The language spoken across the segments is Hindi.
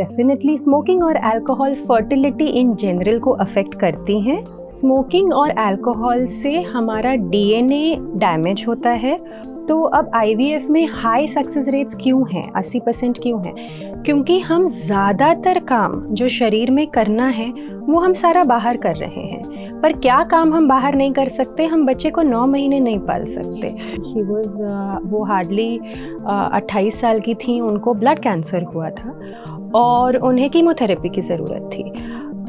डेफिनेटली स्मोकिंग और अल्कोहल फर्टिलिटी इन जनरल को अफेक्ट करती हैं। स्मोकिंग और अल्कोहल से हमारा डीएनए डैमेज होता है। तो अब आईवीएफ में हाई सक्सेस रेट्स क्यों हैं, 80% क्यों हैं? क्योंकि हम ज़्यादातर काम जो शरीर में करना है वो हम सारा बाहर कर रहे हैं। पर क्या काम हम बाहर नहीं कर सकते? हम बच्चे को 9 महीने नहीं पाल सकते। वो हार्डली 28 साल की थी, उनको ब्लड कैंसर हुआ था और उन्हें कीमोथेरेपी की ज़रूरत थी।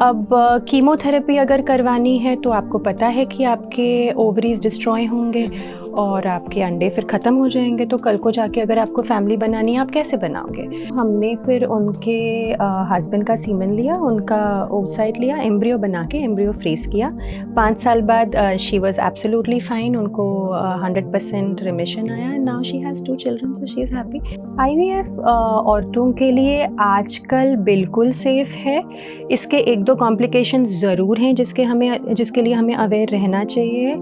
अब कीमोथेरेपी अगर करवानी है तो आपको पता है कि आपके ओवरीज डिस्ट्रॉय होंगे और आपके अंडे फिर ख़त्म हो जाएंगे। तो कल को जाके अगर आपको फैमिली बनानी है, आप कैसे बनाओगे? हमने फिर उनके हस्बैंड का सीमन लिया, उनका ओवसाइट लिया, एम्ब्रियो बना के एम्ब्रियो फ्रीज किया। 5 साल बाद शी वॉज एब्सोल्युटली फाइन, उनको 100% रिमिशन आया। Now she has 2 children, so she is happy. IVF औरतों के लिए आजकल बिल्कुल सेफ़ है। इसके 1-2 कॉम्प्लिकेशन ज़रूर हैं जिसके लिए हमें अवेयर रहना चाहिए,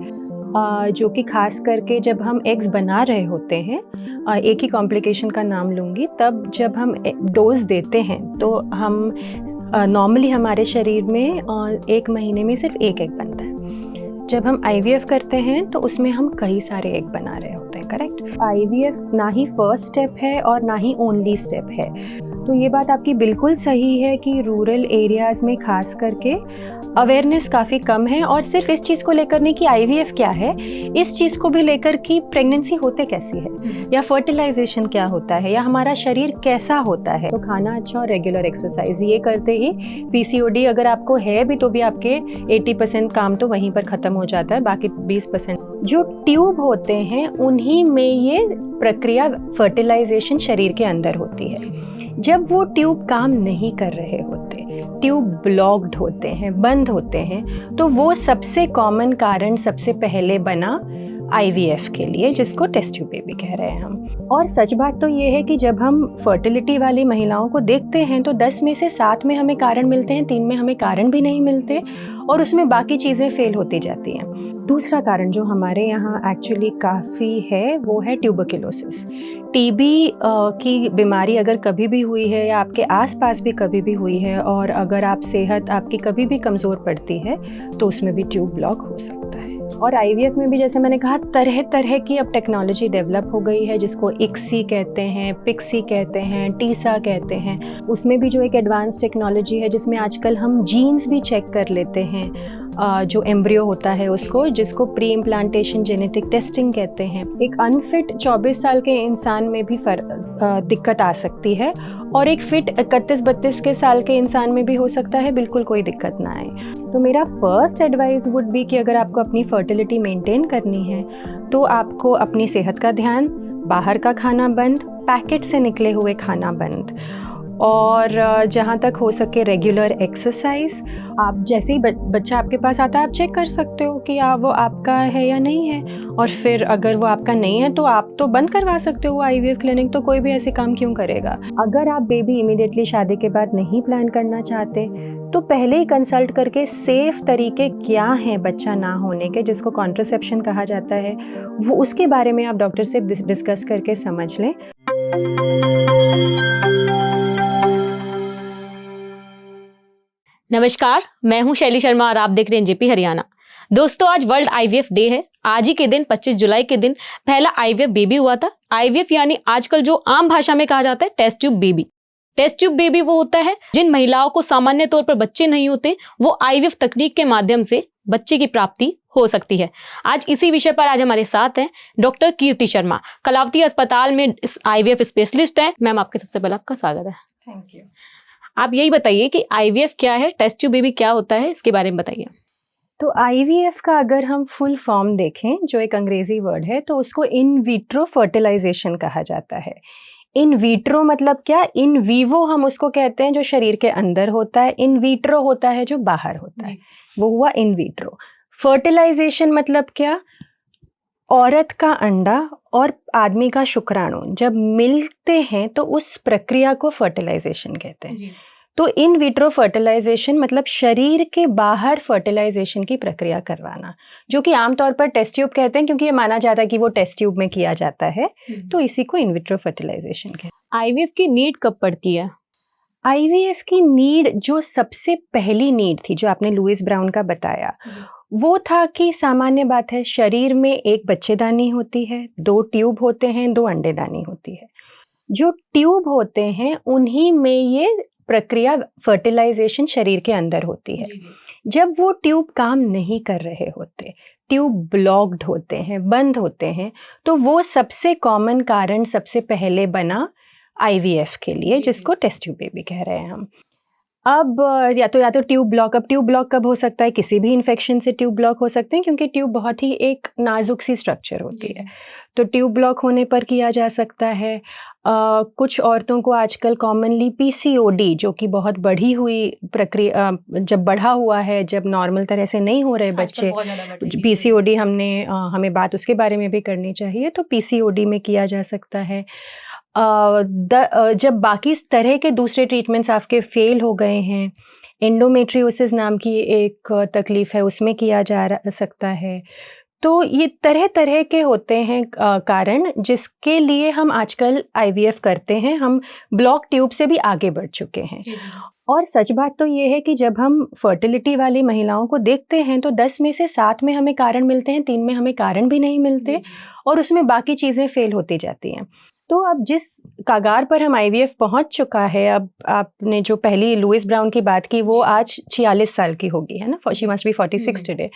जो कि खास करके जब हम एग्स बना रहे होते हैं। एक ही कॉम्प्लिकेशन का नाम लूँगी। तब जब हम डोज देते हैं तो हम नॉर्मली हमारे शरीर में 1 महीने में सिर्फ 1 एग बनता है। जब हम आईवीएफ करते हैं तो उसमें हम कई सारे एग बना रहे होते हैं, करेक्ट? आईवीएफ ना ही फर्स्ट स्टेप है और ना ही ओनली स्टेप है। तो ये बात आपकी बिल्कुल सही है कि रूरल एरियाज़ में खास करके अवेयरनेस काफ़ी कम है, और सिर्फ इस चीज़ को लेकर नहीं कि आईवीएफ क्या है, इस चीज़ को भी लेकर कि प्रेगनेंसी होते कैसी है, या फर्टिलाइजेशन क्या होता है, या हमारा शरीर कैसा होता है। तो खाना अच्छा और रेगुलर एक्सरसाइज, ये करते ही पीसीओडी अगर आपको है भी तो भी आपके 80% काम तो वहीं पर ख़त्म हो जाता है। बाकी 20% जो ट्यूब होते हैं उन्हीं में ये प्रक्रिया फर्टिलाइजेशन शरीर के अंदर होती है। जब वो ट्यूब काम नहीं कर रहे होते, ट्यूब ब्लॉक्ड होते हैं, बंद होते हैं, तो वो सबसे कॉमन कारण सबसे पहले बना आईवीएफ के लिए, जिसको टेस्ट ट्यूब बेबी कह रहे हैं हम। और सच बात तो ये है कि जब हम फर्टिलिटी वाली महिलाओं को देखते हैं तो 10 में से 7 में हमें कारण मिलते हैं, 3 में हमें कारण भी नहीं मिलते, और उसमें बाकी चीज़ें फेल होती जाती हैं। दूसरा कारण जो हमारे यहाँ एक्चुअली काफ़ी है वो है ट्यूबरक्लोसिस। टीबी की बीमारी अगर कभी भी हुई है या आपके आसपास भी कभी भी हुई है, और अगर आप सेहत आपकी कभी भी कमज़ोर पड़ती है तो उसमें भी ट्यूब ब्लॉक हो सकता है। और आईवीएफ में भी जैसे मैंने कहा तरह तरह की अब टेक्नोलॉजी डेवलप हो गई है, जिसको इक्सी कहते हैं, पिक्सी कहते हैं, टीसा कहते हैं। उसमें भी जो एक एडवांस टेक्नोलॉजी है जिसमें आजकल हम जीन्स भी चेक कर लेते हैं, जो एम्ब्रियो होता है उसको, जिसको प्री इम्प्लांटेशन जेनेटिक टेस्टिंग कहते हैं। एक अनफिट 24 साल के इंसान में भी दिक्कत आ सकती है, और एक फिट 31-32 के साल के इंसान में भी हो सकता है, बिल्कुल कोई दिक्कत ना आए। तो मेरा फर्स्ट एडवाइस वुड बी कि अगर आपको अपनी फर्टिलिटी मेंटेन करनी है तो आपको अपनी सेहत का ध्यान, बाहर का खाना बंद, पैकेट से निकले हुए खाना बंद, और जहाँ तक हो सके रेगुलर एक्सरसाइज। आप जैसे ही बच्चा आपके पास आता है आप चेक कर सकते हो कि वो आपका है या नहीं है, और फिर अगर वो आपका नहीं है तो आप तो बंद करवा सकते हो आईवीएफ क्लिनिक। तो कोई भी ऐसे काम क्यों करेगा? अगर आप बेबी इमीडिएटली शादी के बाद नहीं प्लान करना चाहते तो पहले ही कंसल्ट करके सेफ तरीके क्या हैं बच्चा ना होने के, जिसको कॉन्ट्रासेप्शन कहा जाता है, वो उसके बारे में आप डॉक्टर से डिस्कस करके समझ लें। नमस्कार, मैं हूं शैली शर्मा और आप देख रहे हैं जेपी हरियाणा। दोस्तों, आज वर्ल्ड आईवीएफ डे है। आज ही के दिन 25 जुलाई के दिन पहला आईवीएफ बेबी हुआ था। आईवीएफ यानी आजकल जो आम भाषा में कहा जाता है test tube baby. Test tube baby वो होता है जिन महिलाओं को सामान्य तौर पर बच्चे नहीं होते, वो आईवीएफ तकनीक के माध्यम से बच्चे की प्राप्ति हो सकती है। आज इसी विषय पर आज हमारे साथ हैं डॉक्टर कीर्ति शर्मा, कलावती अस्पताल में आईवीएफ स्पेशलिस्ट है। मैम, आपके सबसे पहले आपका स्वागत है। Thank you. आप यही बताइए कि आईवीएफ क्या है, टेस्ट ट्यूब बेबी क्या होता है, इसके बारे में बताइए। तो आईवीएफ का अगर हम फुल फॉर्म देखें, जो एक अंग्रेजी वर्ड है, तो उसको इन विट्रो फर्टिलाइजेशन कहा जाता है। इन विट्रो मतलब क्या? इन वीवो हम उसको कहते हैं जो शरीर के अंदर होता है, इन विट्रो होता है जो बाहर होता है, वो हुआ इन विट्रो। फर्टिलाइजेशन मतलब क्या? औरत का अंडा और आदमी का शुक्राणु जब मिलते हैं तो उस प्रक्रिया को फर्टिलाइजेशन कहते हैं। तो इन विट्रो फर्टिलाइजेशन मतलब शरीर के बाहर फर्टिलाइजेशन की प्रक्रिया करवाना, जो कि आमतौर पर टेस्ट ट्यूब कहते हैं, क्योंकि ये माना जाता है कि वो टेस्ट ट्यूब में किया जाता है, तो इसी को इन विट्रो फर्टिलाइजेशन कहते हैं। आईवीएफ की नीड कब पड़ती है? आईवीएफ की नीड, जो सबसे पहली नीड थी, जो आपने लुइस ब्राउन का बताया, वो था कि सामान्य बात है, शरीर में एक बच्चेदानी होती है, 2 ट्यूब होते हैं, 2 अंडेदानी होती है। जो ट्यूब होते हैं उन्हीं में ये प्रक्रिया फर्टिलाइजेशन शरीर के अंदर होती है। जब वो ट्यूब काम नहीं कर रहे होते, ट्यूब ब्लॉक्ड होते हैं, बंद होते हैं, तो वो सबसे कॉमन कारण सबसे पहले बना आईवीएफ के लिए, जिसको टेस्ट ट्यूब बेबी कह रहे हैं हम। अब या तो ट्यूब ब्लॉक, अब ट्यूब ब्लॉक कब हो सकता है? किसी भी इन्फेक्शन से ट्यूब ब्लॉक हो सकते हैं, क्योंकि ट्यूब बहुत ही एक नाजुक सी स्ट्रक्चर होती है। तो ट्यूब ब्लॉक होने पर किया जा सकता है। कुछ औरतों को आजकल कॉमनली पीसीओडी, जो कि बहुत बढ़ी हुई प्रक्रिया, जब बढ़ा हुआ है, जब नॉर्मल तरह से नहीं हो रहे बच्चे, पीसीओडी हमें बात उसके बारे में भी करनी चाहिए। तो पीसीओडी में किया जा सकता है। जब बाकी तरह के दूसरे ट्रीटमेंट्स आपके फेल हो गए हैं, एंडोमेट्रियोसिस नाम की एक तकलीफ़ है, उसमें किया जा सकता है। तो ये तरह तरह के होते हैं कारण, जिसके लिए हम आजकल आईवीएफ करते हैं। हम ब्लॉक ट्यूब से भी आगे बढ़ चुके हैं। और सच बात तो ये है कि जब हम फर्टिलिटी वाली महिलाओं को देखते हैं तो 10 में से 7 में हमें कारण मिलते हैं, 3 में हमें कारण भी नहीं मिलते, और उसमें बाकी चीज़ें फेल होती जाती हैं। तो अब जिस कागार पर हम आईवीएफ पहुंच चुका है, अब आपने जो पहली लुइस ब्राउन की बात की, वो आज 46 साल की होगी, है ना? She must be 46 today.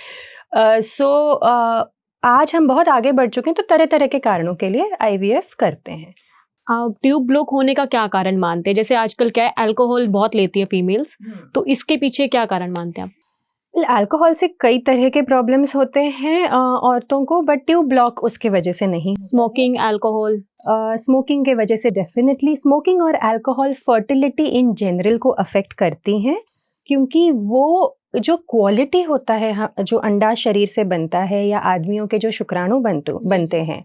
आज हम बहुत आगे बढ़ चुके हैं, तो तरह तरह के कारणों के लिए आईवीएफ करते हैं। ट्यूब ब्लॉक होने का क्या कारण मानते हैं? जैसे आजकल क्या है, अल्कोहल बहुत लेती है फीमेल्स, तो इसके पीछे क्या कारण मानते हैं आप? अल्कोहल से कई तरह के प्रॉब्लम्स होते हैं औरतों को, बट ट्यूब ब्लॉक उसके वजह से नहीं। Smoking, alcohol? स्मोकिंग के वजह से डेफिनेटली स्मोकिंग और अल्कोहल फर्टिलिटी इन जनरल को अफेक्ट करती हैं, क्योंकि वो जो क्वालिटी होता है, जो अंडा शरीर से बनता है, या आदमियों के जो शुक्राणु बनते हैं,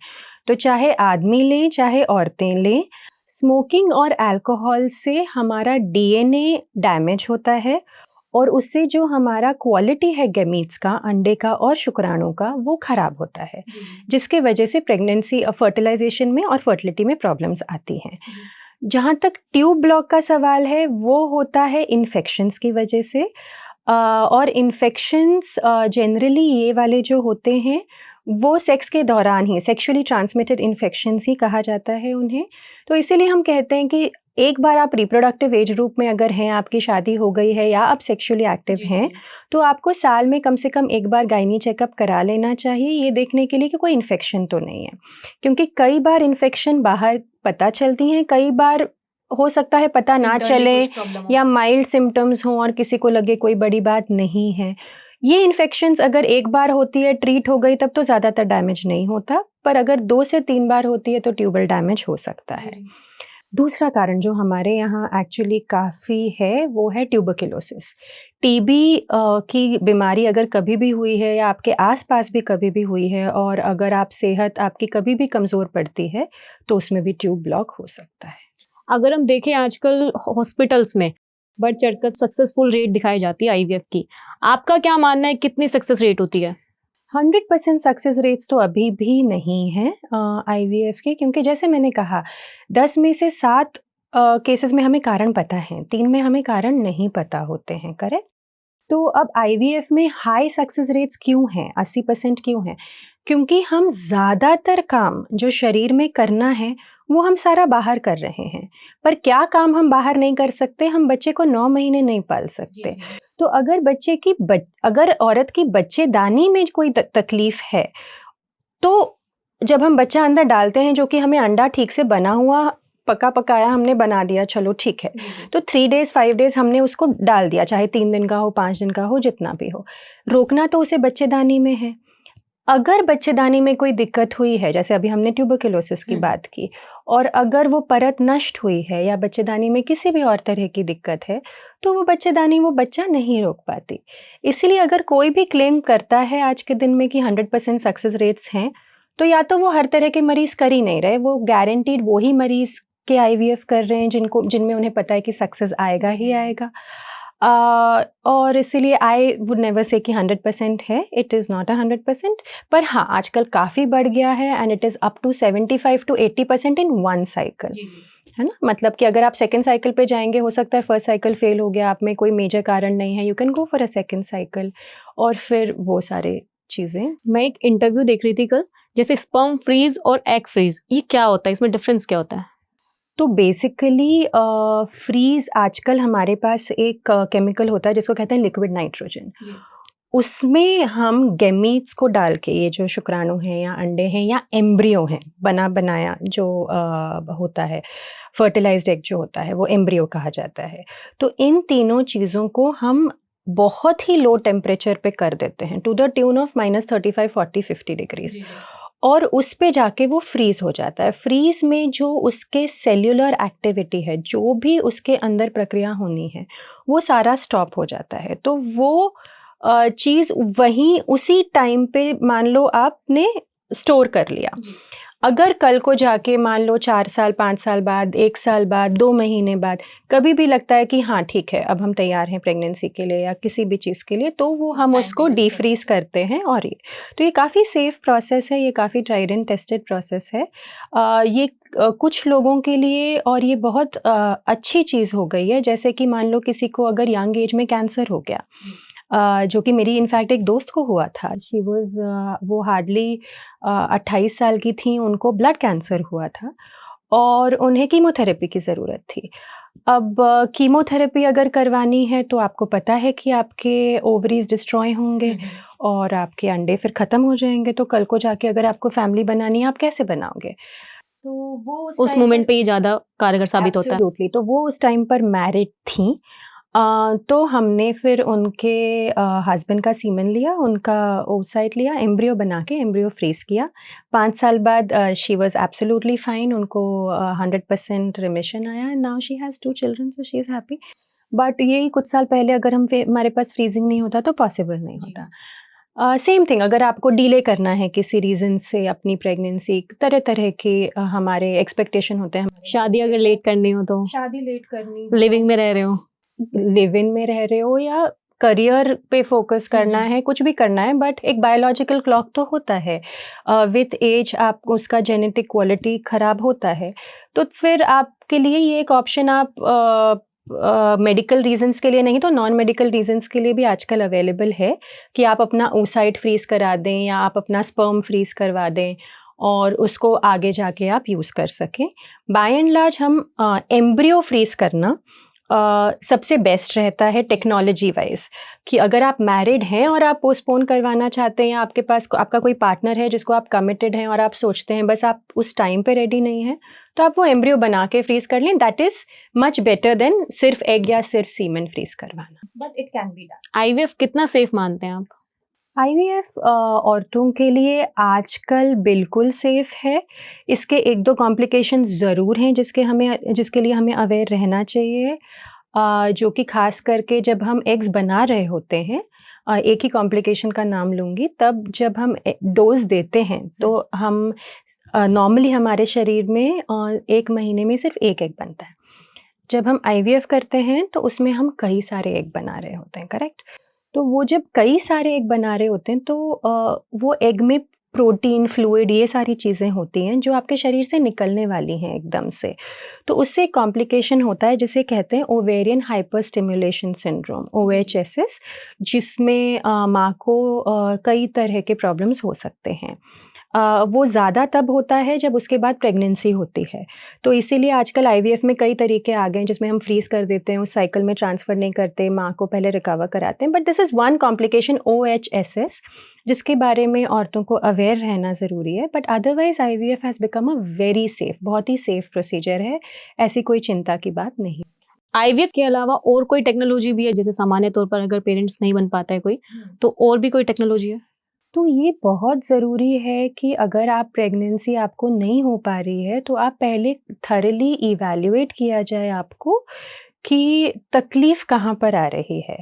तो चाहे आदमी लें चाहे औरतें लें, स्मोकिंग और अल्कोहल से हमारा डीएनए डैमेज होता है, और उससे जो हमारा क्वालिटी है गैमीट्स का, अंडे का और शुक्राणु का, वो ख़राब होता है, जिसके वजह से प्रेगनेंसी, फर्टिलाइजेशन में और फर्टिलिटी में प्रॉब्लम्स आती हैं। जहाँ तक ट्यूब ब्लॉक का सवाल है, वो होता है इन्फेक्शंस की वजह से, और इन्फेक्शंस जनरली ये वाले जो होते हैं वो सेक्स के दौरान ही, सेक्सुअली ट्रांसमिटेड इन्फेक्शंस ही कहा जाता है उन्हें। तो इसीलिए हम कहते हैं कि एक बार आप रिप्रोडक्टिव एज ग्रुप में अगर हैं, आपकी शादी हो गई है या आप सेक्सुअली एक्टिव हैं, तो आपको साल में कम से कम एक बार गायनी चेकअप करा लेना चाहिए, ये देखने के लिए कि कोई इन्फेक्शन तो नहीं है। क्योंकि कई बार इन्फेक्शन बाहर पता चलती हैं, कई बार हो सकता है पता ना चले, या माइल्ड सिम्टम्स हों और किसी को लगे कोई बड़ी बात नहीं है। ये इन्फेक्शंस अगर एक बार होती है, ट्रीट हो गई, तब तो ज़्यादातर डैमेज नहीं होता, पर अगर 2 से 3 बार होती है तो ट्यूबल डैमेज हो सकता है। दूसरा कारण जो हमारे यहाँ एक्चुअली काफ़ी है, वो है ट्यूबरक्लोसिस। टीबी की बीमारी अगर कभी भी हुई है, या आपके आसपास भी कभी भी हुई है, और अगर आप सेहत आपकी कभी भी कमज़ोर पड़ती है, तो उसमें भी ट्यूब ब्लॉक हो सकता है। अगर हम देखें आजकल हॉस्पिटल्स में बढ़ चढ़कर सक्सेसफुल रेट दिखाई जाती है आईवीएफ की, आपका क्या मानना है, कितनी सक्सेस रेट होती है? 100% सक्सेस रेट्स तो अभी भी नहीं हैं आईवीएफ के, क्योंकि जैसे मैंने कहा 10 में से 7 केसेस में हमें कारण पता है, 3 में हमें कारण नहीं पता होते हैं, करेक्ट? तो अब आईवीएफ में हाई सक्सेस रेट्स क्यों हैं, 80% क्यों हैं? क्योंकि हम ज़्यादातर काम जो शरीर में करना है वो हम सारा बाहर कर रहे हैं, पर क्या काम हम बाहर नहीं कर सकते? हम बच्चे को 9 महीने नहीं पाल सकते। तो अगर औरत की बच्चेदानी में कोई तकलीफ है, तो जब हम बच्चा अंदर डालते हैं, जो कि हमें अंडा ठीक से बना हुआ पका पकाया हमने बना दिया, चलो ठीक है, तो 3 डेज 5 डेज हमने उसको डाल दिया, चाहे 3 दिन का हो, 5 दिन का हो, जितना भी हो, रोकना तो उसे बच्चेदानी में है। अगर बच्चेदानी में कोई दिक्कत हुई है, जैसे अभी हमने ट्यूबरक्लोसिस की बात की, और अगर वो परत नष्ट हुई है या बच्चेदानी में किसी भी और तरह की दिक्कत है, तो वो बच्चेदानी वो बच्चा नहीं रोक पाती। इसलिए अगर कोई भी क्लेम करता है आज के दिन में कि 100% सक्सेस रेट्स हैं, तो या तो वो हर तरह के मरीज़ कर ही नहीं रहे, वो गारंटीड वही मरीज़ के आईवीएफ कर रहे हैं जिनमें उन्हें पता है कि सक्सेस आएगा ही आएगा। और इसीलिए आई वुड नेवर से कि 100% है, इट इज़ नॉट 100%, पर हाँ आजकल काफ़ी बढ़ गया है, and it is up to 75 to 80% in one cycle, है ना। मतलब कि अगर आप सेकंड साइकिल पे जाएंगे, हो सकता है फर्स्ट साइकिल फेल हो गया, आप में कोई मेजर कारण नहीं है, you can go for a second cycle, और फिर वो सारे चीज़ें। मैं एक इंटरव्यू देख रही थी कल, जैसे स्पर्म फ्रीज और एग फ्रीज, ये क्या होता है, इसमें डिफरेंस क्या होता है? तो बेसिकली फ्रीज आजकल हमारे पास एक केमिकल होता है जिसको कहते हैं लिक्विड नाइट्रोजन। उसमें हम गैमीट्स को डाल के, ये जो शुक्राणु हैं या अंडे हैं या एम्ब्रियो हैं, बना बनाया जो होता है, फर्टिलाइज्ड एग जो होता है वो एम्ब्रियो कहा जाता है। तो इन तीनों चीज़ों को हम बहुत ही लो टेम्परेचर पे कर देते हैं, to the tune of -35, 40, 50 degrees, और उस पे जाके वो फ्रीज़ हो जाता है। फ्रीज़ में जो उसके सेल्यूलर एक्टिविटी है, जो भी उसके अंदर प्रक्रिया होनी है, वो सारा स्टॉप हो जाता है। तो वो चीज़ वहीं उसी टाइम पे मान लो आपने स्टोर कर लिया। अगर कल को जाके मान लो 4 साल, 5 साल बाद, 1 साल बाद, 2 महीने बाद कभी भी लगता है कि हाँ ठीक है, अब हम तैयार हैं प्रेगनेंसी के लिए या किसी भी चीज़ के लिए, तो वो हम उसको डीफ्रीज़ करते हैं। और ये काफ़ी सेफ़ प्रोसेस है, ये काफ़ी ट्राइड एंड टेस्टेड प्रोसेस है। ये कुछ लोगों के लिए, और ये बहुत अच्छी चीज़ हो गई है, जैसे कि मान लो किसी को अगर यंग एज में कैंसर हो गया, जो कि मेरी इनफैक्ट एक दोस्त को हुआ था। शी वाज वो हार्डली 28 साल की थी, उनको ब्लड कैंसर हुआ था और उन्हें कीमोथेरेपी की ज़रूरत थी। अब कीमोथेरेपी अगर करवानी है तो आपको पता है कि आपके ओवरीज डिस्ट्रॉय होंगे और आपके अंडे फिर ख़त्म हो जाएंगे। तो कल को जाके अगर आपको फैमिली बनानी है, आप कैसे बनाओगे? तो वो उस मोमेंट पे ये ज़्यादा कारगर साबित होता है। एब्सोल्युटली। तो वो उस टाइम पर मैरिड थी। तो हमने फिर उनके हस्बैंड का सीमेन लिया, उनका ओवसाइट लिया, एम्ब्रियो बना के एम्ब्रियो फ्रीज़ किया। 5 साल बाद शी वाज़ एब्सोल्युटली फाइन, उनको 100% रिमिशन आया and now she has 2 children, so she is happy. But यही कुछ साल पहले अगर हमारे पास फ्रीजिंग नहीं होता तो पॉसिबल नहीं होता। सेम थिंग, अगर आपको डिले करना है किसी रीज़न से अपनी प्रेगनेंसी, तरह-तरह के हमारे एक्सपेक्टेशन होते हैं। शादी अगर लेट करनी हो तो, शादी लेट करनी हो, लिविंग में रह रहे हो, लिव इन में रह रहे हो, या करियर पे फोकस करना है, कुछ भी करना है, बट एक बायोलॉजिकल क्लॉक तो होता है। विथ एज आप उसका जेनेटिक क्वालिटी ख़राब होता है, तो फिर आपके लिए ये एक ऑप्शन, आप मेडिकल रीजंस के लिए नहीं तो नॉन मेडिकल रीजंस के लिए भी आजकल अवेलेबल है कि आप अपना oocyte फ्रीज़ करा दें या आप अपना स्पर्म फ्रीज़ करवा दें और उसको आगे जाके आप यूज़ कर सकें। बाय एंड लार्ज हम एम्ब्रियो फ्रीज़ करना सबसे बेस्ट रहता है टेक्नोलॉजी वाइज, कि अगर आप मैरिड हैं और आप पोस्टपोन करवाना चाहते हैं, या आपके पास आपका कोई पार्टनर है जिसको आप कमिटेड हैं और आप सोचते हैं बस आप उस टाइम पे रेडी नहीं हैं, तो आप वो एम्ब्रियो बना के फ्रीज कर लें। That is much better than सिर्फ एग या सिर्फ सीमेन फ्रीज करवाना, but it can be done. IVF कितना सेफ मानते हैं आप? आईवीएफ औरतों के लिए आजकल बिल्कुल सेफ़ है। इसके 1-2 कॉम्प्लिकेशन ज़रूर हैं जिसके लिए हमें अवेयर रहना चाहिए, जो कि ख़ास करके जब हम एग्स बना रहे होते हैं। एक ही कॉम्प्लिकेशन का नाम लूँगी, तब जब हम डोज़ देते हैं तो हम नॉर्मली हमारे शरीर में 1 महीने में सिर्फ 1 एग बनता है। जब हम आईवीएफ करते हैं तो उसमें हम कई सारे एग बना रहे होते हैं, करेक्ट? तो वो जब कई सारे एग बना रहे होते हैं तो वो एग में प्रोटीन, फ्लूइड, ये सारी चीज़ें होती हैं जो आपके शरीर से निकलने वाली हैं एकदम से। तो उससे एक कॉम्प्लिकेशन होता है जिसे कहते हैं ovarian hyper stimulation syndrome, OHSS, जिसमें माँ को कई तरह के प्रॉब्लम्स हो सकते हैं। वो ज़्यादा तब होता है जब उसके बाद प्रेगनेंसी होती है। तो इसीलिए आजकल आईवीएफ में कई तरीके आ गए हैं जिसमें हम फ्रीज़ कर देते हैं, उस साइकिल में ट्रांसफ़र नहीं करते, माँ को पहले रिकवर कराते हैं। But this is one complication, OHSS, जिसके बारे में औरतों को अवेयर रहना ज़रूरी है। But otherwise IVF has become a very safe, बहुत ही सेफ़ प्रोसीजर है, ऐसी कोई चिंता की बात नहीं। आईवीएफ के अलावा और कोई टेक्नोलॉजी भी है, जैसे सामान्य तौर पर अगर पेरेंट्स नहीं बन पाता है कोई, तो और भी कोई टेक्नोलॉजी है? तो ये बहुत ज़रूरी है कि अगर आप प्रेगनेंसी आपको नहीं हो पा रही है तो आप पहले थॉरली इवैल्यूएट किया जाए आपको कि तकलीफ़ कहाँ पर आ रही है,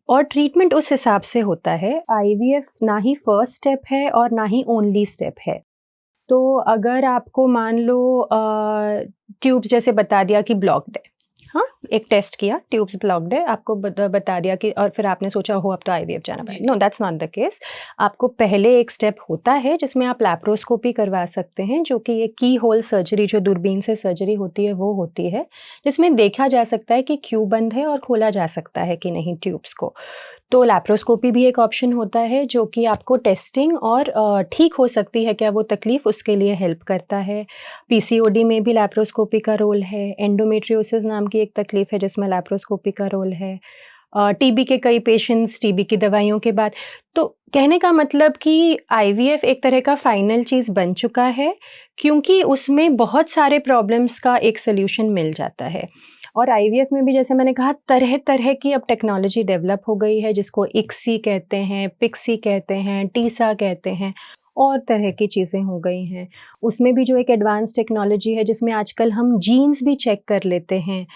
और ट्रीटमेंट उस हिसाब से होता है। आईवीएफ ना ही फर्स्ट स्टेप है और ना ही ओनली स्टेप है। तो अगर आपको मान लो ट्यूब्स जैसे बता दिया कि ब्लॉक्ड है, हाँ, एक टेस्ट किया, ट्यूब्स ब्लॉक्ड है, आपको बता दिया कि, और फिर आपने सोचा हो अब तो IVF जाना पड़ेगा। No, that's not the case. आपको पहले एक स्टेप होता है जिसमें आप लैप्रोस्कोपी करवा सकते हैं, जो कि ये की होल सर्जरी, जो दूरबीन से सर्जरी होती है वो होती है, जिसमें देखा जा सकता है कि क्यों बंद है और खोला जा सकता है कि नहीं ट्यूब्स को। तो लैप्रोस्कोपी भी एक ऑप्शन होता है जो कि आपको टेस्टिंग और ठीक हो सकती है क्या वो तकलीफ़, उसके लिए हेल्प करता है। PCOD में भी लैप्रोस्कोपी का रोल है। एंडोमेट्रियोसिस नाम की एक तकलीफ़ है जिसमें लैप्रोस्कोपी का रोल है। TB के कई पेशेंट्स TB की दवाइयों के बाद। तो कहने का मतलब कि IVF एक तरह का फाइनल चीज़ बन चुका है, क्योंकि उसमें बहुत सारे प्रॉब्लम्स का एक सल्यूशन मिल जाता है। और IVF में भी जैसे मैंने कहा तरह तरह की अब टेक्नोलॉजी डेवलप हो गई है, जिसको ICSI कहते हैं, PICSI कहते हैं, TISA कहते हैं, और तरह की चीज़ें हो गई हैं। उसमें भी जो एक एडवांस टेक्नोलॉजी है जिसमें आजकल हम जीन्स भी चेक कर लेते हैं,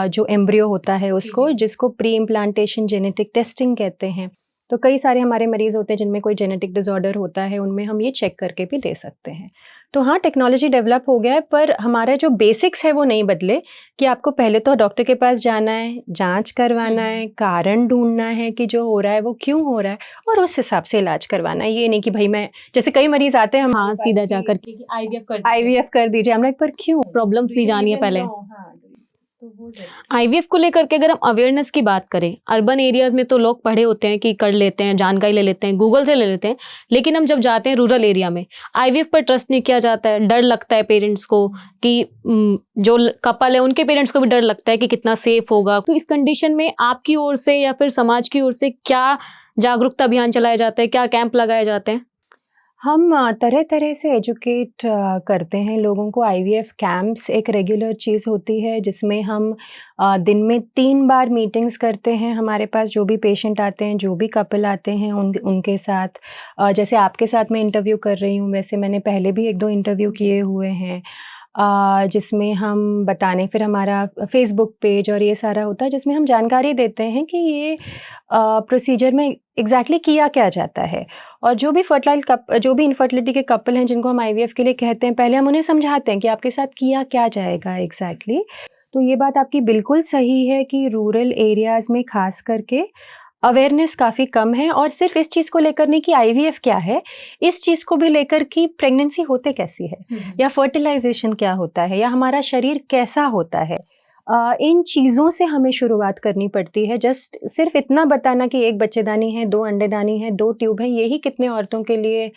जो एम्ब्रियो होता है उसको, जिसको प्री इम्प्लांटेशन जेनेटिक टेस्टिंग कहते हैं। तो कई सारे हमारे मरीज़ होते हैं जिनमें कोई जेनेटिक डिसऑर्डर होता है, उनमें हम ये चेक करके भी दे सकते हैं। तो हाँ, टेक्नोलॉजी डेवलप हो गया है, पर हमारा जो बेसिक्स है वो नहीं बदले, कि आपको पहले तो डॉक्टर के पास जाना है, जांच करवाना है, कारण ढूंढना है कि जो हो रहा है वो क्यों हो रहा है, और उस हिसाब से इलाज करवाना है। ये नहीं कि भाई मैं, जैसे कई मरीज आते हैं हम, हाँ, सीधा जाकर के IVF कर दीजिए, हम लाइक पर क्यों, प्रॉब्लम्स नहीं जानिए पहले। हाँ, तो IVF को लेकर के अगर हम अवेयरनेस की बात करें, अर्बन एरियाज में तो लोग पढ़े होते हैं कि कर लेते हैं, जानकारी ले लेते हैं, गूगल से ले लेते हैं, लेकिन हम जब जाते हैं रूरल एरिया में, IVF पर ट्रस्ट नहीं किया जाता है, डर लगता है पेरेंट्स को कि जो कपल है उनके पेरेंट्स को भी डर लगता है कि कितना सेफ होगा। तो इस कंडीशन में आपकी ओर से या फिर समाज की ओर से क्या जागरूकता अभियान चलाया जाता है, क्या कैंप लगाए जाते हैं? हम तरह तरह से एजुकेट करते हैं लोगों को। IVF कैंप्स एक रेगुलर चीज़ होती है जिसमें हम दिन में 3 बार मीटिंग्स करते हैं। हमारे पास जो भी पेशेंट आते हैं, जो भी कपल आते हैं, उनके साथ जैसे आपके साथ मैं इंटरव्यू कर रही हूँ, वैसे मैंने पहले भी 1-2 इंटरव्यू किए हुए हैं, जिसमें हम बताने, फिर हमारा फेसबुक पेज और ये सारा होता है जिसमें हम जानकारी देते हैं कि ये प्रोसीजर में एग्जैक्टली किया क्या जाता है। और जो भी इनफर्टिलिटी के कपल हैं जिनको हम IVF के लिए कहते हैं, पहले हम उन्हें समझाते हैं कि आपके साथ किया क्या जाएगा एग्जैक्टली। तो ये बात आपकी बिल्कुल सही है कि रूरल एरियाज़ में ख़ास करके अवेयरनेस काफ़ी कम है, और सिर्फ इस चीज़ को लेकर नहीं कि IVF क्या है, इस चीज़ को भी लेकर कि प्रेगनेंसी होते कैसी है, या फर्टिलाइजेशन क्या होता है, या हमारा शरीर कैसा होता है। इन चीज़ों से हमें शुरुआत करनी पड़ती है। जस्ट सिर्फ इतना बताना कि 1 बच्चेदानी है, 2 अंडेदानी है, 2 ट्यूब है, यही कितने औरतों के लिए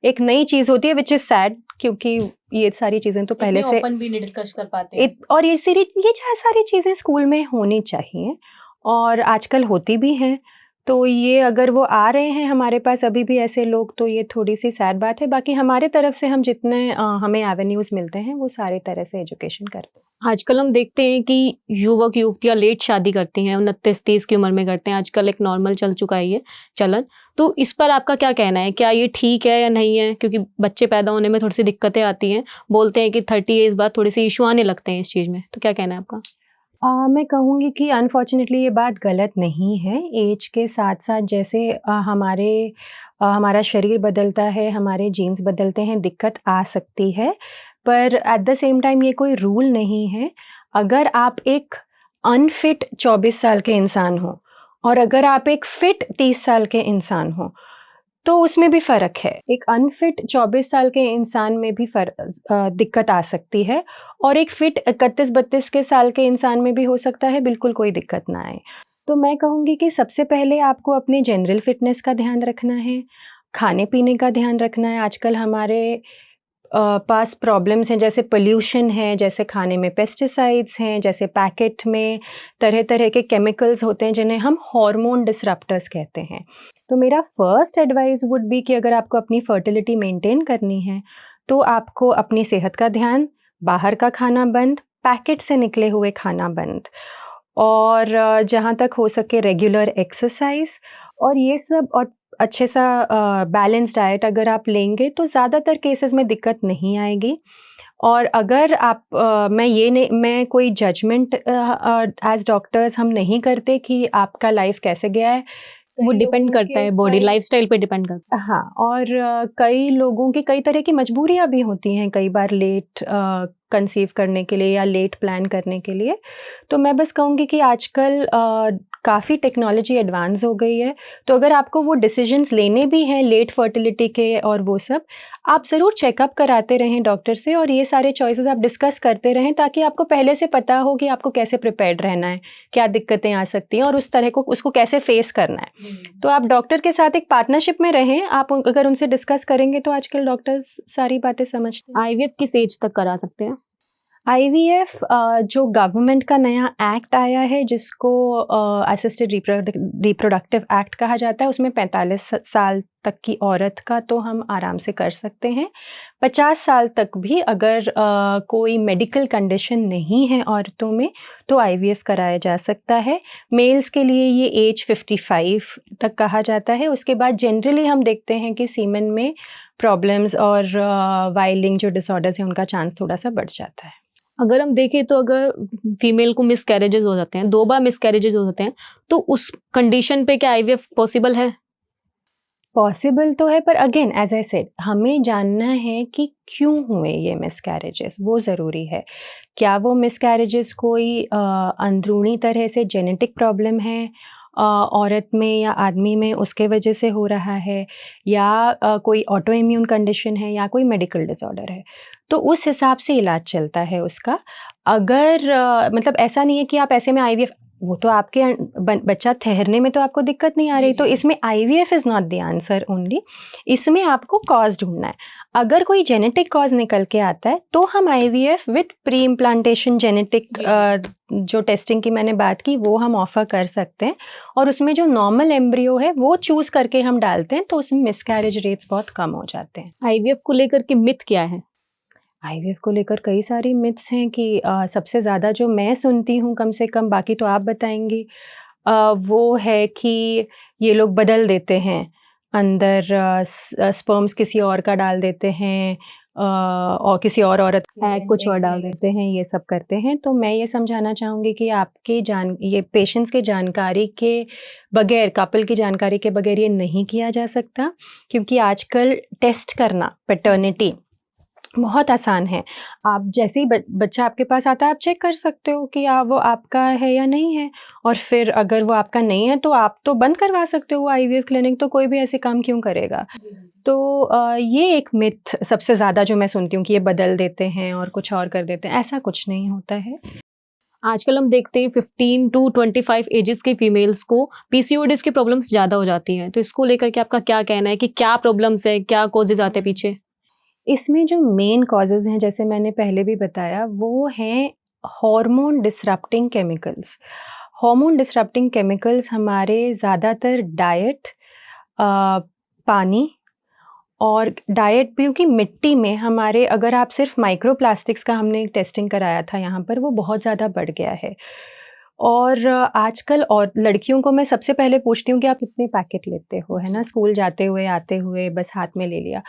एक नई चीज़ होती है, विच इज़ सैड, क्योंकि ये सारी चीज़ें तो पहले से ओपन भी नहीं डिस्कस कर पाते हैं। और ये सारी चीज़ें स्कूल में होनी चाहिए, और आजकल होती भी हैं। तो ये अगर वो आ रहे हैं हमारे पास अभी भी ऐसे लोग, तो ये थोड़ी सी सैड बात है। बाकी हमारे तरफ से हम जितने हमें एवेन्यूज़ मिलते हैं, वो सारे तरह से एजुकेशन करते हैं। आजकल हम देखते हैं कि युवक युवतियां लेट शादी करती हैं, 29-30 की उम्र में करते हैं, आजकल एक नॉर्मल चल चुका है ये चलन। तो इस पर आपका क्या कहना है, क्या ये ठीक है या नहीं है? क्योंकि बच्चे पैदा होने में थोड़ी सी दिक्कतें आती हैं, बोलते हैं कि 30 एज बाद थोड़ी सी इशू आने लगते हैं इस चीज़ में, तो क्या कहना है आपका? मैं कहूँगी कि अनफॉर्चुनेटली ये बात गलत नहीं है। एज के साथ-साथ जैसे हमारा शरीर बदलता है, हमारे जीन्स बदलते हैं, दिक्कत आ सकती है। पर एट द सेम टाइम ये कोई रूल नहीं है। अगर आप एक अनफिट 24 साल के इंसान हो, और अगर आप एक फिट 30 साल के इंसान हो, तो उसमें भी फ़र्क है। एक अनफिट 24 साल के इंसान में भी दिक्कत आ सकती है, और एक फिट 31-32 के साल के इंसान में भी हो सकता है बिल्कुल कोई दिक्कत ना आए। तो मैं कहूँगी कि सबसे पहले आपको अपने जनरल फिटनेस का ध्यान रखना है, खाने-पीने का ध्यान रखना है। आजकल हमारे पास प्रॉब्लम्स हैं, जैसे पोल्यूशन है, जैसे खाने में पेस्टिसाइड्स हैं, जैसे पैकेट में तरह-तरह के केमिकल्स होते हैं जिन्हें हम हार्मोन डिसरप्टर्स कहते हैं। तो मेरा फर्स्ट एडवाइस वुड बी कि अगर आपको अपनी फर्टिलिटी मेंटेन करनी है, तो आपको अपनी सेहत का ध्यान, बाहर का खाना बंद, पैकेट से निकले हुए खाना बंद, और जहाँ तक हो सके रेगुलर एक्सरसाइज, और ये सब, और अच्छे सा बैलेंस डाइट अगर आप लेंगे तो ज़्यादातर केसेस में दिक्कत नहीं आएगी। और अगर आप मैं कोई जजमेंट एज डॉक्टर्स हम नहीं करते कि आपका लाइफ कैसे गया है, वो डिपेंड करता है, बॉडी लाइफस्टाइल पे डिपेंड करता है। हाँ, और कई लोगों की कई तरह की मजबूरियाँ भी होती हैं, कई बार लेट कंसीव करने के लिए या लेट प्लान करने के लिए। तो मैं बस कहूँगी कि आजकल काफ़ी टेक्नोलॉजी एडवांस हो गई है, तो अगर आपको वो डिसीजंस लेने भी हैं लेट फर्टिलिटी के और वो सब, आप ज़रूर चेकअप कराते रहें डॉक्टर से और ये सारे चॉइसेस आप डिस्कस करते रहें, ताकि आपको पहले से पता हो कि आपको कैसे प्रिपेयर्ड रहना है, क्या दिक्कतें आ सकती हैं और उस तरह को उसको कैसे फेस करना है। तो आप डॉक्टर के साथ एक पार्टनरशिप में रहें, आप अगर उनसे डिस्कस करेंगे तो आजकल डॉक्टर्स सारी बातें समझते हैं। आईवीएफ किस एज तक करा सकते हैं? आईवीएफ जो गवर्नमेंट का नया एक्ट आया है जिसको असिस्टेड रिप्रोडक्टिव एक्ट कहा जाता है, उसमें 45 साल तक की औरत का तो हम आराम से कर सकते हैं। 50 साल तक भी अगर कोई मेडिकल कंडीशन नहीं है औरतों में तो आईवीएफ कराया जा सकता है। मेल्स के लिए ये एज 55 तक कहा जाता है। उसके बाद जनरली हम देखते हैं कि सीमेन में प्रॉब्लम्स और वाइलिंग जो डिसऑर्डर्स हैं उनका चांस थोड़ा सा बढ़ जाता है। अगर हम देखें तो अगर फीमेल को मिसकैरेजेस हो जाते हैं, 2 बार मिसकैरेजेस हो जाते हैं, तो उस कंडीशन पे क्या आईवीएफ पॉसिबल है? पॉसिबल तो है, पर अगेन एज आई सेड, हमें जानना है कि क्यों हुए ये मिसकैरेजेस, वो ज़रूरी है। क्या वो मिसकैरेजेस कोई अंदरूनी तरह से जेनेटिक प्रॉब्लम है औरत में या आदमी में, उसके वजह से हो रहा है, या कोई ऑटो इम्यून कंडीशन है, या कोई मेडिकल डिसऑर्डर है, तो उस हिसाब से इलाज चलता है उसका। अगर मतलब ऐसा नहीं है कि आप ऐसे में आईवीएफ, वो तो आपके बच्चा ठहरने में तो आपको दिक्कत नहीं आ रही, तो इसमें IVF is not the answer only. इसमें आपको कॉज ढूंढना है। अगर कोई जेनेटिक कॉज निकल के आता है तो हम IVF with pre implantation genetic जो टेस्टिंग की मैंने बात की वो हम ऑफ़र कर सकते हैं, और उसमें जो नॉर्मल एम्ब्रियो है वो चूज़ करके हम डालते हैं, तो उसमें मिसकैरेज रेट्स बहुत कम हो जाते हैं। आईवीएफ को लेकर के मिथ क्या है? आईवीएफ को लेकर कई सारी मिथ्स हैं कि सबसे ज़्यादा जो मैं सुनती हूँ, कम से कम, बाकी तो आप बताएंगी, वो है कि ये लोग बदल देते हैं, अंदर स्पर्म्स किसी और का डाल देते हैं और किसी और औरत कुछ और डाल देते हैं, ये सब करते हैं। तो मैं ये समझाना चाहूँगी कि ये पेशेंट्स के जानकारी के बगैर, कपल की जानकारी के बगैर ये नहीं किया जा सकता, क्योंकि आजकल टेस्ट करना पैटर्निटी बहुत आसान है। आप जैसे ही बच्चा आपके पास आता है, आप चेक कर सकते हो कि वो आपका है या नहीं है, और फिर अगर वो आपका नहीं है तो आप तो बंद करवा सकते हो आईवीएफ क्लिनिक, तो कोई भी ऐसे काम क्यों करेगा। तो ये एक मिथ सबसे ज़्यादा जो मैं सुनती हूँ कि ये बदल देते हैं और कुछ और कर देते हैं, ऐसा कुछ नहीं होता है। आजकल हम देखते हैं 15 टू 25 एजेस की फीमेल्स को पीसीओडीज की प्रॉब्लम्स ज़्यादा हो जाती हैं, तो इसको लेकर के आपका क्या कहना है कि क्या प्रॉब्लम्स है, क्या कॉजेज आते हैं पीछे? इसमें जो मेन कॉजेज़ हैं, जैसे मैंने पहले भी बताया, वो हैं hormone disrupting chemicals. Hormone disrupting chemicals हमारे ज़्यादातर डाइट, पानी और डाइट, क्योंकि मिट्टी में हमारे, अगर आप सिर्फ माइक्रोप्लास्टिक्स का हमने टेस्टिंग कराया था यहाँ पर, वो बहुत ज़्यादा बढ़ गया है। और आजकल और लड़कियों को मैं सबसे पहले पूछती हूँ कि आप कितने पैकेट लेते हो, है ना, स्कूल जाते हुए, आते हुए, बस हाथ में ले लिया।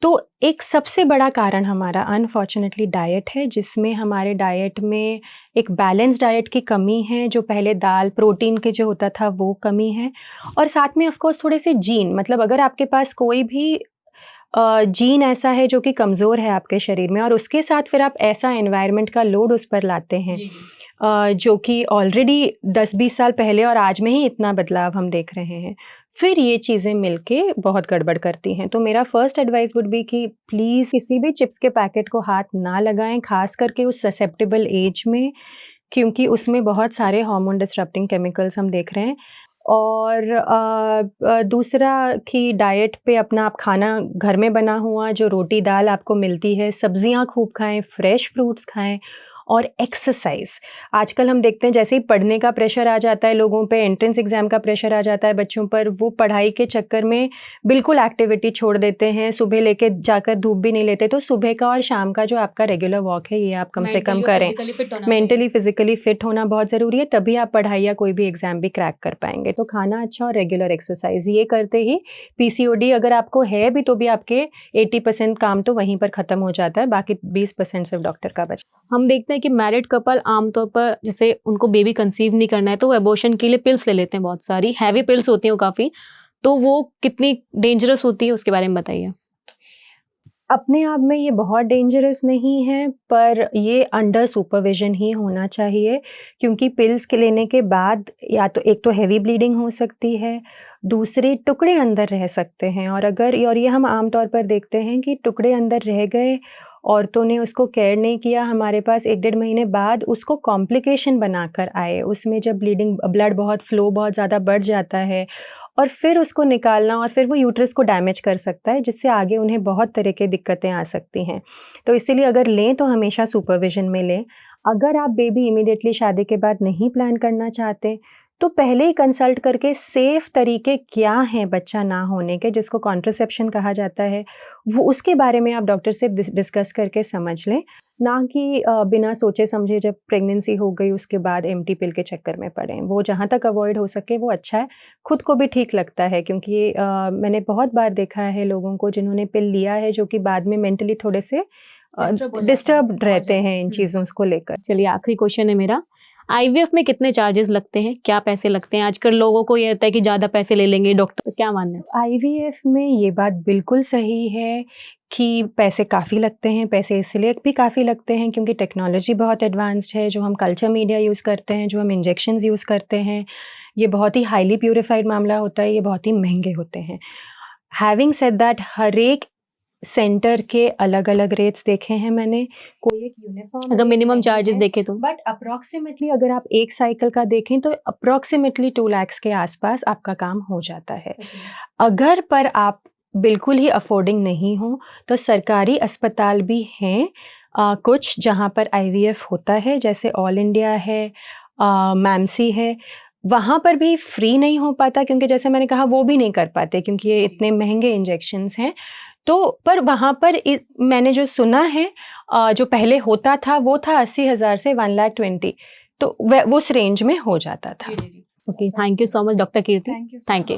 तो एक सबसे बड़ा कारण हमारा अनफॉर्चुनेटली डाइट है, जिसमें हमारे डाइट में एक बैलेंस डाइट की कमी है, जो पहले दाल प्रोटीन के जो होता था वो कमी है, और साथ में ऑफ कोर्स थोड़े से जीन, मतलब अगर आपके पास कोई भी जीन ऐसा है जो कि कमज़ोर है आपके शरीर में, और उसके साथ फिर आप ऐसा एनवायरनमेंट का लोड उस पर लाते हैं जो कि ऑलरेडी 10-20 साल पहले और आज में ही इतना बदलाव हम देख रहे हैं, फिर ये चीज़ें मिलके बहुत गड़बड़ करती हैं। तो मेरा फर्स्ट एडवाइस वुड बी कि प्लीज़ किसी भी चिप्स के पैकेट को हाथ ना लगाएं, खास करके उस ससेप्टेबल एज में, क्योंकि उसमें बहुत सारे हार्मोन डिसरप्टिंग केमिकल्स हम देख रहे हैं। और दूसरा कि डाइट पे अपना आप खाना घर में बना हुआ जो रोटी दाल आपको मिलती है, सब्जियां खूब खाएं, फ्रेश फ्रूट्स खाएं, और एक्सरसाइज। आजकल हम देखते हैं जैसे ही पढ़ने का प्रेशर आ जाता है लोगों पे, एंट्रेंस एग्ज़ाम का प्रेशर आ जाता है बच्चों पर, वो पढ़ाई के चक्कर में बिल्कुल एक्टिविटी छोड़ देते हैं, सुबह लेके जाकर धूप भी नहीं लेते। तो सुबह का और शाम का जो आपका रेगुलर वॉक है, ये आप कम से कम करें। मेंटली फिजिकली फिट होना बहुत ज़रूरी है, तभी आप पढ़ाई या कोई भी एग्ज़ाम भी क्रैक कर पाएंगे। तो खाना अच्छा और रेगुलर एक्सरसाइज, ये करते ही पीसीओडी अगर आपको है भी तो भी आपके 80% काम तो वहीं पर ख़त्म हो जाता है, बाकी 20% सिर्फ डॉक्टर का बचता। हम देखते हैं कि मैरिड कपल आमतौर पर जैसे उनको बेबी कंसीव नहीं करना है तो वो एबॉर्शन के लिए पिल्स ले लेते हैं, बहुत सारी हैवी पिल्स होती हैं वो काफ़ी, तो वो कितनी डेंजरस होती है उसके बारे में बताइए। अपने आप में ये बहुत डेंजरस नहीं है, पर ये अंडर सुपरविजन ही होना चाहिए, क्योंकि पिल्स के लेने के बाद या तो एक तो हेवी ब्लीडिंग हो सकती है, दूसरे टुकड़े अंदर रह सकते हैं, और ये हम आम तौर पर देखते हैं कि टुकड़े अंदर रह गए, औरतों ने उसको केयर नहीं किया, हमारे पास 1-1.5 महीने बाद उसको कॉम्प्लिकेशन बनाकर आए। उसमें जब ब्लड बहुत फ्लो बहुत ज़्यादा बढ़ जाता है और फिर उसको निकालना, और फिर वो यूट्रस को डैमेज कर सकता है, जिससे आगे उन्हें बहुत तरह की दिक्कतें आ सकती हैं। तो इसीलिए अगर लें तो हमेशा सुपरविजन में लें। अगर आप बेबी इमीडिएटली शादी के बाद नहीं प्लान करना चाहते, तो पहले ही कंसल्ट करके सेफ़ तरीके क्या हैं बच्चा ना होने के, जिसको कॉन्ट्रासेप्शन कहा जाता है, वो उसके बारे में आप डॉक्टर से डिस्कस करके समझ लें, ना कि बिना सोचे समझे जब प्रेगनेंसी हो गई उसके बाद एम्प्टी पिल के चक्कर में पड़ें। वो जहाँ तक अवॉइड हो सके वो अच्छा है, खुद को भी ठीक लगता है, क्योंकि मैंने बहुत बार देखा है लोगों को जिन्होंने पिल लिया है जो कि बाद में मेंटली थोड़े से डिस्टर्ब्ड रहते हैं इन चीज़ों को लेकर। चलिए आखिरी क्वेश्चन है मेरा, आईवीएफ में कितने चार्जेस लगते हैं, क्या पैसे लगते हैं? आजकल लोगों को ये रहता है कि ज़्यादा पैसे ले लेंगे डॉक्टर, क्या मानना है? आईवीएफ में ये बात बिल्कुल सही है कि पैसे काफ़ी लगते हैं। पैसे इसलिए भी काफ़ी लगते हैं क्योंकि टेक्नोलॉजी बहुत एडवांस्ड है। जो हम कल्चर मीडिया यूज़ करते हैं, जो हम इंजेक्शंस यूज़ करते हैं, ये बहुत ही हाईली प्यूरिफाइड मामला होता है, ये बहुत ही महंगे होते हैं। हैविंग सेड दैट, हर एक सेंटर के अलग-अलग रेट्स देखे हैं मैंने, कोई एक यूनिफॉर्म अगर रेट मिनिमम नहीं चार्जेस है, देखें तो बट अप्रॉक्सिमेटली अगर आप एक साइकिल का देखें तो अप्रॉक्सिमेटली 2 लाख के आसपास आपका काम हो जाता है। अगर पर आप बिल्कुल ही अफोर्डिंग नहीं हो, तो सरकारी अस्पताल भी हैं कुछ जहाँ पर आईवीएफ होता है, जैसे ऑल इंडिया है, मैमसी है। वहाँ पर भी फ्री नहीं हो पाता, क्योंकि जैसे मैंने कहा वो भी नहीं कर पाते क्योंकि ये इतने महंगे इंजेक्शंस हैं। तो पर वहाँ पर मैंने जो सुना है जो पहले होता था वो था 80,000 से 1,20,000, तो वो उस रेंज में हो जाता था। Okay, thank you so much doctor Kirti, thank you.